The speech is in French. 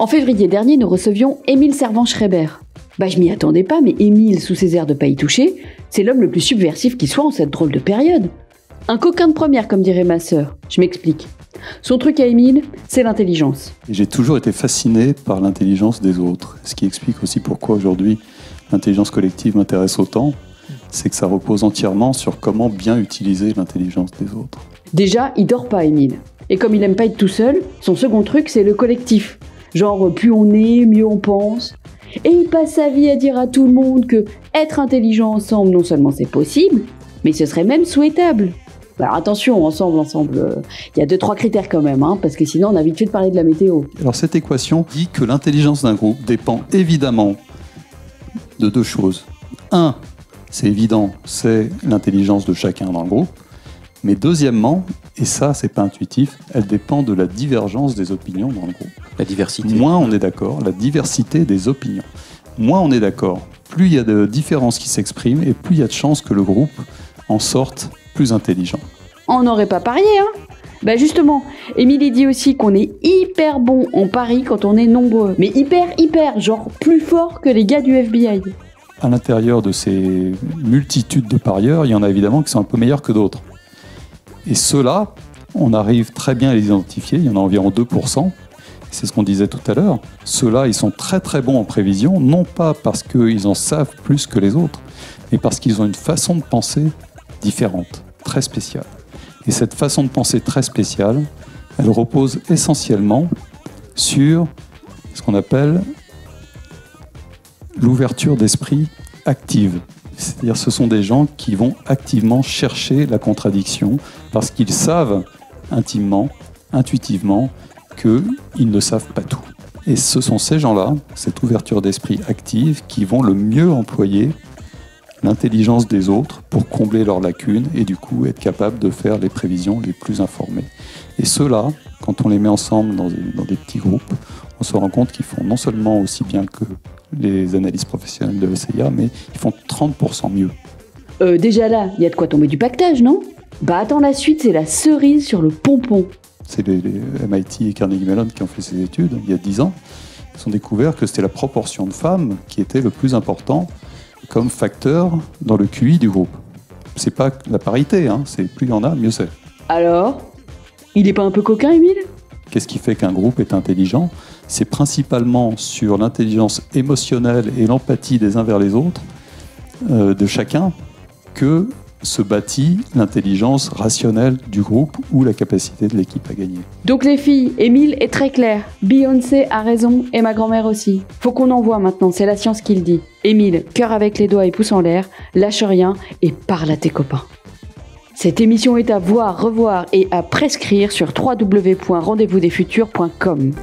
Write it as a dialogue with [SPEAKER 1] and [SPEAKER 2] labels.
[SPEAKER 1] En février dernier, nous recevions Émile Servan-Schreiber. Je m'y attendais pas, mais Émile, sous ses airs de pas y toucher, c'est l'homme le plus subversif qui soit en cette drôle de période. Un coquin de première, comme dirait ma sœur. Je m'explique. Son truc à Émile, c'est l'intelligence.
[SPEAKER 2] J'ai toujours été fasciné par l'intelligence des autres. Ce qui explique aussi pourquoi aujourd'hui l'intelligence collective m'intéresse autant, c'est que ça repose entièrement sur comment bien utiliser l'intelligence des autres.
[SPEAKER 1] Déjà, il dort pas, Émile. Et comme il aime pas être tout seul, son second truc, c'est le collectif. Genre, plus on est, mieux on pense. Et il passe sa vie à dire à tout le monde que être intelligent ensemble, non seulement c'est possible, mais ce serait même souhaitable. Alors attention, ensemble, il y a 2-3 critères quand même, parce que sinon on a vite fait de parler de la météo.
[SPEAKER 2] Alors cette équation dit que l'intelligence d'un groupe dépend évidemment de 2 choses. 1, c'est évident, c'est l'intelligence de chacun dans le groupe. Mais deuxièmement, et ça c'est pas intuitif, elle dépend de la divergence des opinions dans le groupe.
[SPEAKER 3] La diversité.
[SPEAKER 2] Moins on est d'accord, la diversité des opinions. Moins on est d'accord, plus il y a de différences qui s'expriment et plus il y a de chances que le groupe en sorte plus intelligent.
[SPEAKER 1] On n'aurait pas parié, justement, Émilie dit aussi qu'on est hyper bon en pari quand on est nombreux. Mais hyper, genre plus fort que les gars du FBI.
[SPEAKER 2] À l'intérieur de ces multitudes de parieurs, il y en a évidemment qui sont un peu meilleurs que d'autres. Et ceux-là, on arrive très bien à les identifier, il y en a environ 2%. C'est ce qu'on disait tout à l'heure. Ceux-là, ils sont très très bons en prévision, non pas parce qu'ils en savent plus que les autres, mais parce qu'ils ont une façon de penser différente, très spéciale. Et cette façon de penser très spéciale, elle repose essentiellement sur ce qu'on appelle l'ouverture d'esprit active. C'est-à-dire ce sont des gens qui vont activement chercher la contradiction parce qu'ils savent intimement, intuitivement, qu'ils ne savent pas tout. Et ce sont ces gens-là, cette ouverture d'esprit active, qui vont le mieux employer l'intelligence des autres pour combler leurs lacunes et du coup être capable de faire les prévisions les plus informées. Et ceux-là, quand on les met ensemble dans des petits groupes, on se rend compte qu'ils font non seulement aussi bien que les analystes professionnels de l'ESEA, mais ils font 30% mieux.
[SPEAKER 1] Déjà là, il y a de quoi tomber du pactage, non ? Attends, la suite, c'est la cerise sur le pompon.
[SPEAKER 2] C'est les MIT et Carnegie Mellon qui ont fait ces études il y a 10 ans. Ils ont découvert que c'était la proportion de femmes qui était le plus important comme facteur dans le QI du groupe. C'est pas la parité, c'est plus il y en a, mieux c'est.
[SPEAKER 1] Alors, il est pas un peu coquin, Émile ?
[SPEAKER 2] Qu'est-ce qui fait qu'un groupe est intelligent ? C'est principalement sur l'intelligence émotionnelle et l'empathie des uns vers les autres, de chacun, que se bâtit l'intelligence rationnelle du groupe ou la capacité de l'équipe à gagner.
[SPEAKER 1] Donc les filles, Émile est très clair. Beyoncé a raison et ma grand-mère aussi. Faut qu'on envoie maintenant, c'est la science qui le dit. Émile, cœur avec les doigts et pouce en l'air, lâche rien et parle à tes copains. Cette émission est à voir, revoir et à prescrire sur www.rendezvousdesfuturs.com.